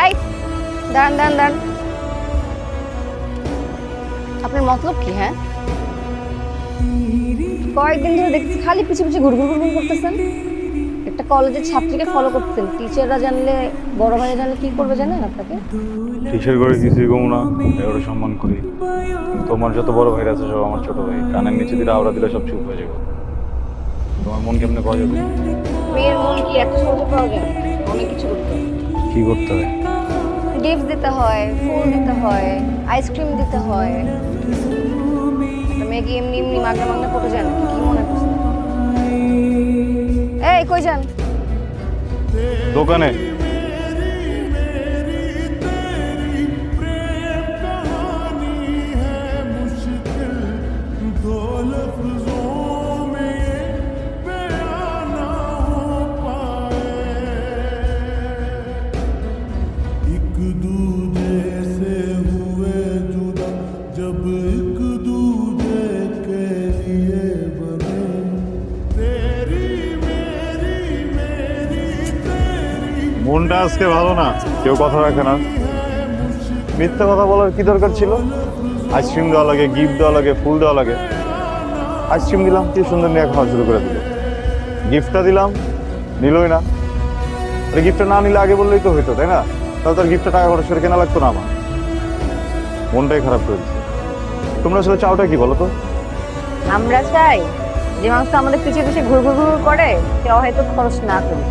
এই দাঁড়ান দাঁড়ান দাঁড়ান, আপনার মতলব কি? হ্যাঁ, কয়েকদিন ধরে দেখছি খালি পিছে পিছে ঘুরঘুর ঘুরঘুর করতেছেন। একটা কলেজের ছাত্রীকে ফলো করতেছেন, টিচাররা জানলে, বড় ভাইরা জানলে কি করবে জানেন আপনাকে? টিচার করে কিছুই কমু না, এবারে সম্মান করি। তোমার যত বড় ভাইরা আছে সব আমার ছোট ভাই, কানের নিচে দিলে আওড়া দিলে সব চুপ হয়ে যাবে। তোমার মন কেমনে পাওয়া যাবে? মেয়ের মন কি এত সহজে পাওয়া যায়? অনেক কিছু করতে হয়। কি করতে হয়? গিফট দিতে হয়, ফুল দিতে হয়, আইসক্রিম দিতে হয়। একটা মেয়ে কি এমনি এমনি মাগনা মাগনা পড়ে যায় নাকি? কি মনে করছে? এই কই যান? দোকানে। মনটা আজকে ভালো না, কেউ কথা রাখে না। মিথ্যা কথা বলার কি দরকার ছিল? আইসক্রিম দেওয়া লাগে, গিফট দেওয়া লাগে, ফুল দেওয়া লাগে। আইসক্রিম দিলাম, কি সুন্দর নিয়ে খাওয়া শুরু করে দিল। গিফটটা দিলাম, নিলই না। আরে গিফটটা না নিলে আগে বললেই তো হইতো, তাই না? তাহলে তার গিফটটা টাকা খরচ করে কেনা লাগতো না আমার। মনটাই খারাপ করে দিচ্ছে। তোমরা আসলে চাওটা কি বলো তো? আমরা চাই যে মানুষটা আমাদের পিছিয়ে পিছিয়ে ঘুর ঘুর ঘুর করে সে হয়তো খরচ না করি।